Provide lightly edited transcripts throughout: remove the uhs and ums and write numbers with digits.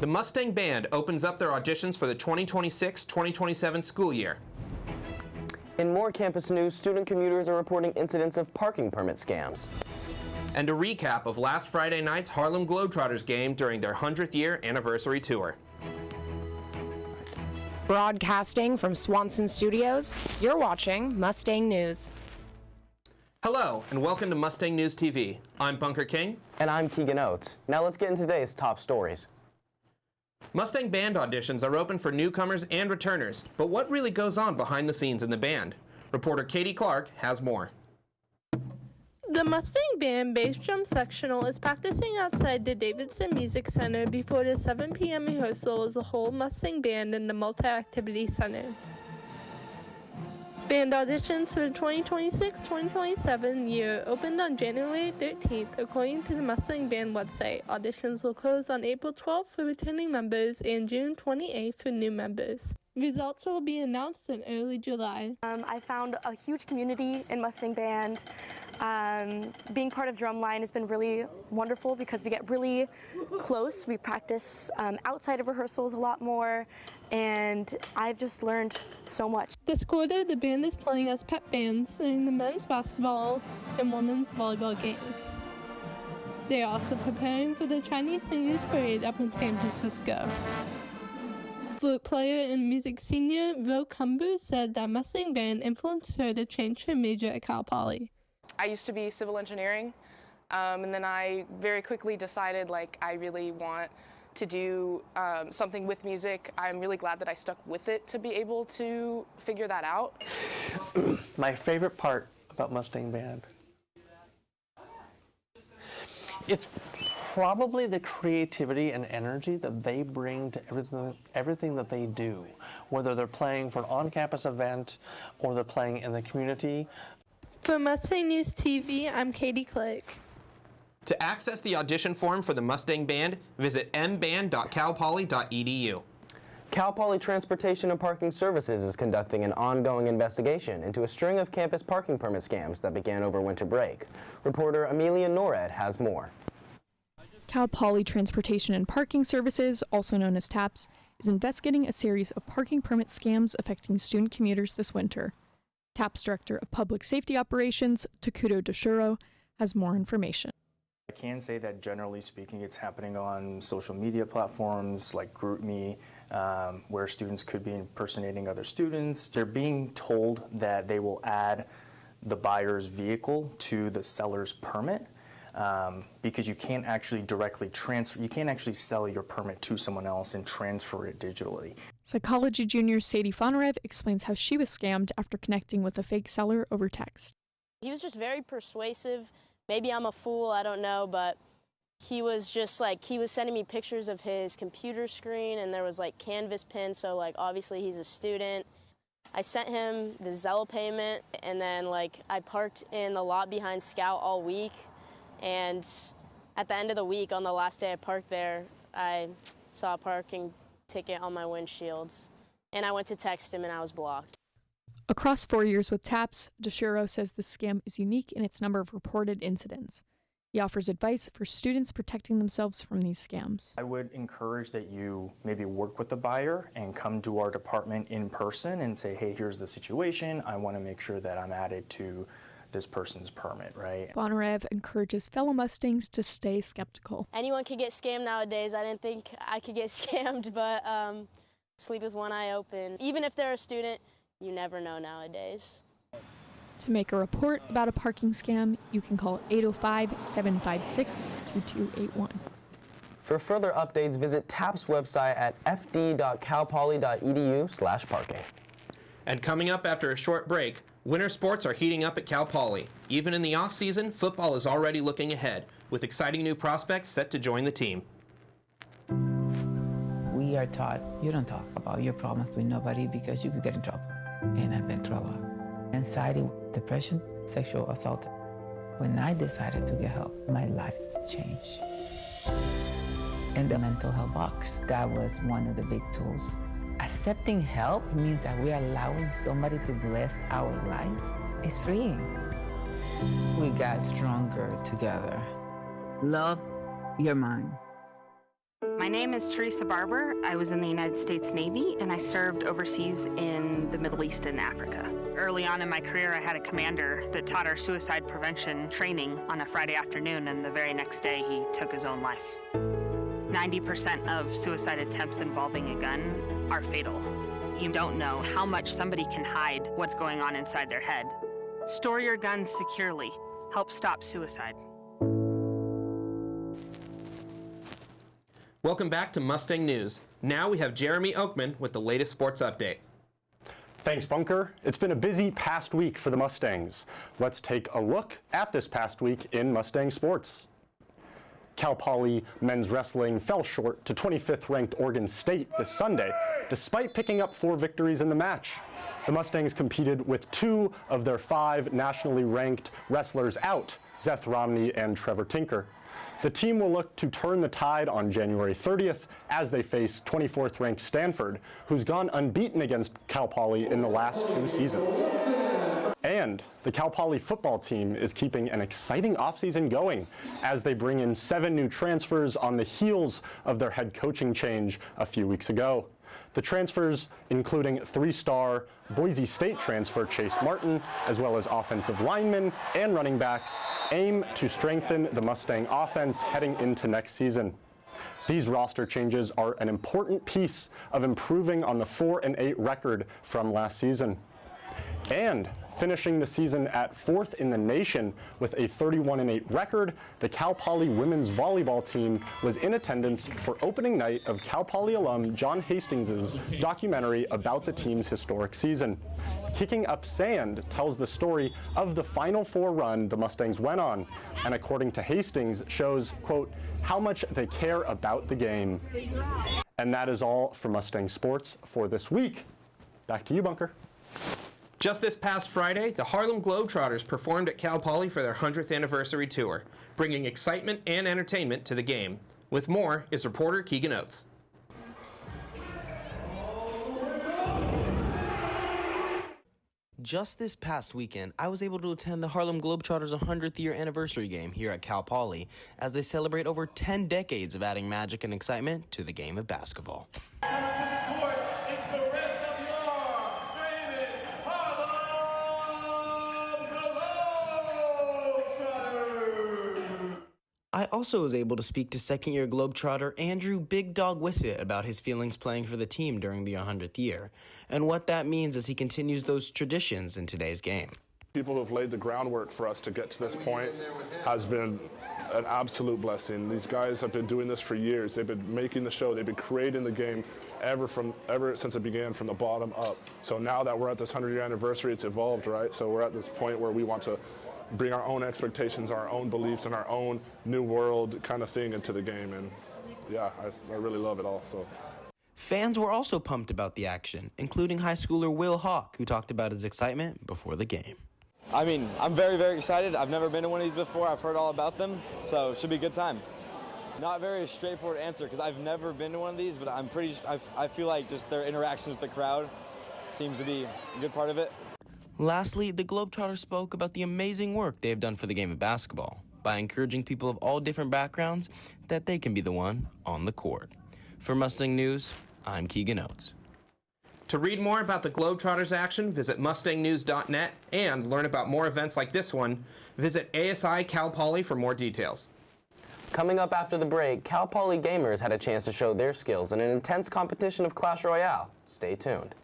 The Mustang Band opens up their auditions for the 2026-2027 school year. In more campus news, student commuters are reporting incidents of parking permit scams. And a recap of last Friday night's Harlem Globetrotters game during their 100th year anniversary tour. Broadcasting from Swanson Studios, you're watching Mustang News. Hello, and welcome to Mustang News TV. I'm Bunker King. And I'm Keegan Oates. Now let's get into today's top stories. Mustang Band auditions are open for newcomers and returners, but what really goes on behind the scenes in the band? Reporter Katie Clark has more. The Mustang Band bass drum sectional is practicing outside the Davidson Music Center before the 7 p.m. rehearsal as a whole Mustang Band in the Multi-Activity Center. Band auditions for the 2026-2027 year opened on January 13th, according to the Mustang Band website. Auditions will close on April 12th for returning members and June 28th for new members. Results will be announced in early July. I found a huge community in Mustang Band. Being part of Drumline has been really wonderful because we get really close. We practice outside of rehearsals a lot more, and I've just learned so much. This quarter, the band is playing as pep bands during the men's basketball and women's volleyball games. They are also preparing for the Chinese New Year's parade up in San Francisco. Flute player and music senior Ro Cumber said that Mustang Band influenced her to change her major at Cal Poly. I used to be civil engineering, and then I very quickly decided I really want to do something with music. I'm really glad that I stuck with it to be able to figure that out. My favorite part about Mustang Band, it's probably the creativity and energy that they bring to everything that they do, whether they're playing for an on-campus event or they're playing in the community. For Mustang News TV, I'm Katie Clark. To access the audition form for the Mustang Band, visit mband.calpoly.edu. Cal Poly Transportation and Parking Services is conducting an ongoing investigation into a string of campus parking permit scams that began over winter break. Reporter Amelia Norred has more. Cal Poly Transportation and Parking Services, also known as TAPS, is investigating a series of parking permit scams affecting student commuters this winter. TAPS Director of Public Safety Operations, Takuto Doshiro, has more information. I can say that generally speaking, it's happening on social media platforms like GroupMe, where students could be impersonating other students. They're being told that they will add the buyer's vehicle to the seller's permit. Because you can't actually directly transfer, you can't actually sell your permit to someone else and transfer it digitally. Psychology junior Sadie Fonarev explains how she was scammed after connecting with a fake seller over text. He was just very persuasive. Maybe I'm a fool, I don't know, but he was just he was sending me pictures of his computer screen and there was canvas pins, so obviously he's a student. I sent him the Zelle payment and then I parked in the lot behind Scout all week. And at the end of the week, on the last day I parked there, I saw a parking ticket on my windshields. And I went to text him and I was blocked. Across 4 years with TAPS, Doshiro says the scam is unique in its number of reported incidents. He offers advice for students protecting themselves from these scams. I would encourage that you maybe work with the buyer and come to our department in person and say, hey, here's the situation. I want to make sure that I'm added to this person's permit, right? Bonarev encourages fellow Mustangs to stay skeptical. Anyone can get scammed nowadays. I didn't think I could get scammed, but sleep with one eye open. Even if they're a student, you never know nowadays. To make a report about a parking scam, you can call 805-756-2281. For further updates, visit TAP's website at fd.calpoly.edu/parking. And coming up after a short break, winter sports are heating up at Cal Poly. Even in the off-season, football is already looking ahead, with exciting new prospects set to join the team. We are taught, you don't talk about your problems with nobody because you could get in trouble. And I've been through a lot. Anxiety, depression, sexual assault. When I decided to get help, my life changed. And the mental health box, that was one of the big tools. Accepting help means that we are allowing somebody to bless our life. It's freeing. We got stronger together. Love your mind. My name is Teresa Barber. I was in the United States Navy, and I served overseas in the Middle East and Africa. Early on in my career, I had a commander that taught our suicide prevention training on a Friday afternoon, and the very next day, he took his own life. 90% of suicide attempts involving a gun are fatal. You don't know how much somebody can hide what's going on inside their head. Store your guns securely. Help stop suicide. Welcome back to Mustang News. Now we have Jeremy Okmin with the latest sports update. Thanks, Bunker. It's been a busy past week for the Mustangs. Let's take a look at this past week in Mustang sports. Cal Poly men's wrestling fell short to 25th ranked Oregon State this Sunday, despite picking up 4 victories in the match. The Mustangs competed with 2 of their 5 nationally ranked wrestlers out, Seth Romney and Trevor Tinker. The team will look to turn the tide on January 30th as they face 24th ranked Stanford, who's gone unbeaten against Cal Poly in the last 2 seasons. And the Cal Poly football team is keeping an exciting offseason going as they bring in 7 new transfers on the heels of their head coaching change a few weeks ago. The transfers, including 3-star Boise State transfer Chase Martin, as well as offensive linemen and running backs, aim to strengthen the Mustang offense heading into next season. These roster changes are an important piece of improving on the 4-8 record from last season. And finishing the season at 4th in the nation with a 31-8 record, the Cal Poly women's volleyball team was in attendance for opening night of Cal Poly alum John Hastings' documentary about the team's historic season. Kicking Up Sand tells the story of the Final Four run the Mustangs went on, and according to Hastings, shows, quote, how much they care about the game. And that is all for Mustang Sports for this week. Back to you, Bunker. Just this past Friday, the Harlem Globetrotters performed at Cal Poly for their 100th anniversary tour, bringing excitement and entertainment to the game. With more is reporter Keegan Oates. Just this past weekend, I was able to attend the Harlem Globetrotters' 100th year anniversary game here at Cal Poly as they celebrate over 10 decades of adding magic and excitement to the game of basketball. I also was able to speak to second-year Globetrotter Andrew Big Dog Wissett about his feelings playing for the team during the 100th year, and what that means as he continues those traditions in today's game. People who have laid the groundwork for us to get to this point has been an absolute blessing. These guys have been doing this for years. They've been making the show. They've been creating the game ever since it began from the bottom up. So now that we're at this 100-year anniversary, it's evolved, right? So we're at this point where we want to bring our own expectations, our own beliefs, and our own new world kind of thing into the game. And yeah, I really love it all. So. Fans were also pumped about the action, including high schooler Will Hawk, who talked about his excitement before the game. I mean, I'm very, very excited. I've never been to one of these before. I've heard all about them, so it should be a good time. Not very straightforward answer because I've never been to one of these, but I feel like just their interactions with the crowd seems to be a good part of it. Lastly, the Globetrotters spoke about the amazing work they have done for the game of basketball by encouraging people of all different backgrounds that they can be the one on the court. For Mustang News, I'm Keegan Oates. To read more about the Globetrotters action, visit mustangnews.net, and learn about more events like this one, visit ASI Cal Poly for more details. Coming up after the break, Cal Poly gamers had a chance to show their skills in an intense competition of Clash Royale. Stay tuned.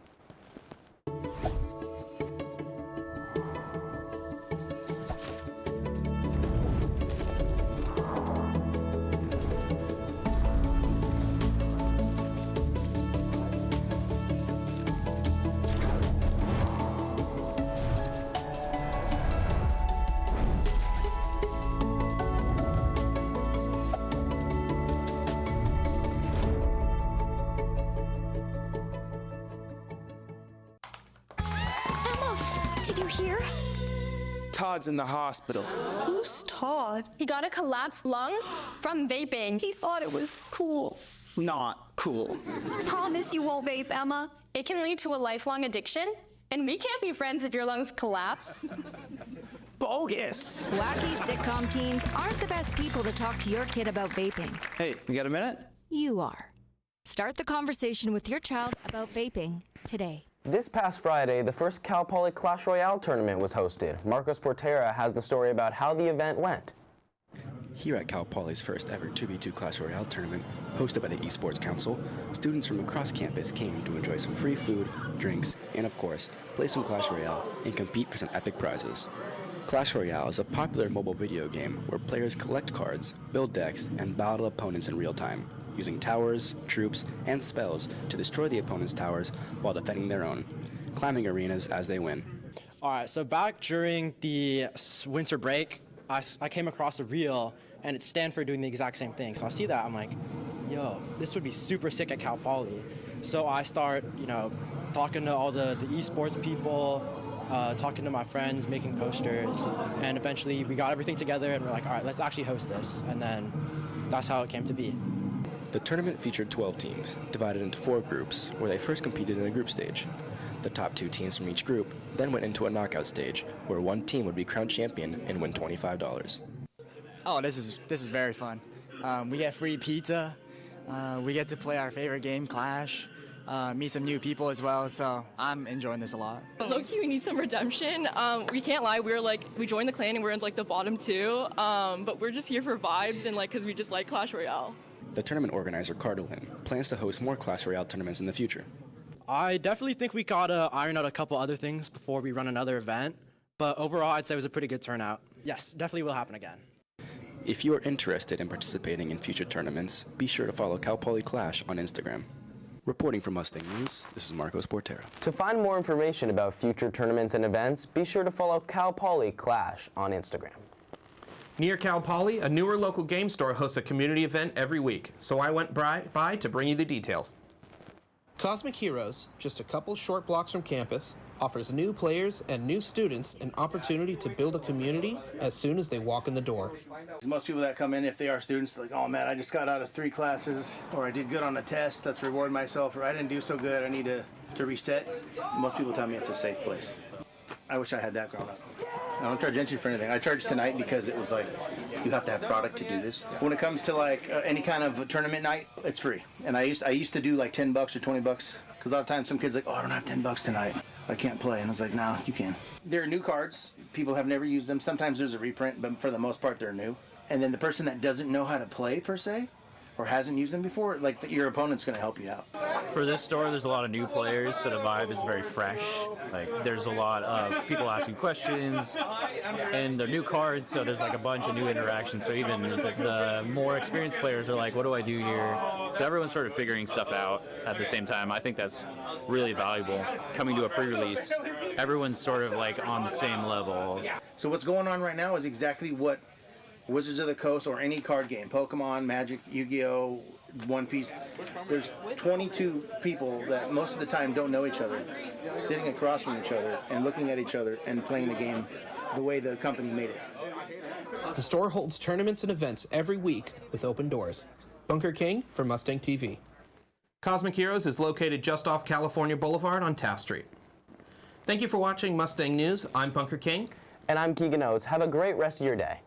Did you hear? Todd's in the hospital. Who's Todd? He got a collapsed lung from vaping. He thought it was cool. Not cool. Promise you won't vape, Emma. It can lead to a lifelong addiction, and we can't be friends if your lungs collapse. Bogus. Wacky sitcom teens aren't the best people to talk to your kid about vaping. Hey, you got a minute? you are. Start the conversation with your child about vaping today. This past Friday, the first Cal Poly Clash Royale tournament was hosted. Marcos Portera has the story about how the event went. Here at Cal Poly's first ever 2v2 Clash Royale tournament, hosted by the Esports Council, students from across campus came to enjoy some free food, drinks, and of course, play some Clash Royale and compete for some epic prizes. Clash Royale is a popular mobile video game where players collect cards, build decks, and battle opponents in real time, using towers, troops, and spells to destroy the opponent's towers while defending their own, climbing arenas as they win. All right, so back during the winter break, I came across a reel, and it's Stanford doing the exact same thing. So I see that, I'm like, yo, this would be super sick at Cal Poly. So I start, talking to all the esports people, talking to my friends, making posters, and eventually we got everything together and we're like, all right, let's actually host this. And then that's how it came to be. The tournament featured 12 teams, divided into 4 groups, where they first competed in a group stage. The top 2 teams from each group then went into a knockout stage, where one team would be crowned champion and win $25. Oh, this is very fun. We get free pizza. We get to play our favorite game, Clash. Meet some new people as well, so I'm enjoying this a lot. Low-key, we need some redemption. We can't lie, we joined the clan and we're in the bottom 2, but we're just here for vibes and because we just like Clash Royale. The tournament organizer, Cardolin, plans to host more Clash Royale tournaments in the future. I definitely think we gotta iron out a couple other things before we run another event, but overall I'd say it was a pretty good turnout. Yes, definitely will happen again. If you are interested in participating in future tournaments, be sure to follow Cal Poly Clash on Instagram. Reporting for Mustang News, this is Marcos Portera. To find more information about future tournaments and events, be sure to follow Cal Poly Clash on Instagram. Near Cal Poly, a newer local game store hosts a community event every week, so I went by to bring you the details. Cosmic Heroes, just a couple short blocks from campus, offers new players and new students an opportunity to build a community as soon as they walk in the door. Most people that come in, if they are students, they're like, oh man, I just got out of 3 classes, or I did good on a test, let's reward myself, or I didn't do so good, I need to reset. Most people tell me it's a safe place. I wish I had that growing up. I don't charge entry for anything. I charged tonight because it was like, you have to have product to do this. When it comes to any kind of a tournament night, it's free. And I used to do like $10 or $20, because a lot of times some kids are like, oh, I don't have $10 tonight, I can't play. And I was like, no, you can. There are new cards. People have never used them. Sometimes there's a reprint, but for the most part, they're new. And then the person that doesn't know how to play per se, or hasn't used them before, your opponent's going to help you out. For this store, there's a lot of new players, so the vibe is very fresh. There's a lot of people asking questions, and they're new cards, so there's a bunch of new interactions. So even the more experienced players are like, what do I do here? So everyone's sort of figuring stuff out at the same time. I think that's really valuable. Coming to a pre-release, everyone's sort of on the same level. So what's going on right now is exactly what Wizards of the Coast or any card game, Pokemon, Magic, Yu-Gi-Oh, One Piece, there's 22 people that most of the time don't know each other, sitting across from each other and looking at each other and playing the game the way the company made it. The store holds tournaments and events every week with open doors. Bunker King for Mustang TV. Cosmic Heroes is located just off California Boulevard on Taft Street. Thank you for watching Mustang News. I'm Bunker King. And I'm Keegan Oates. Have a great rest of your day.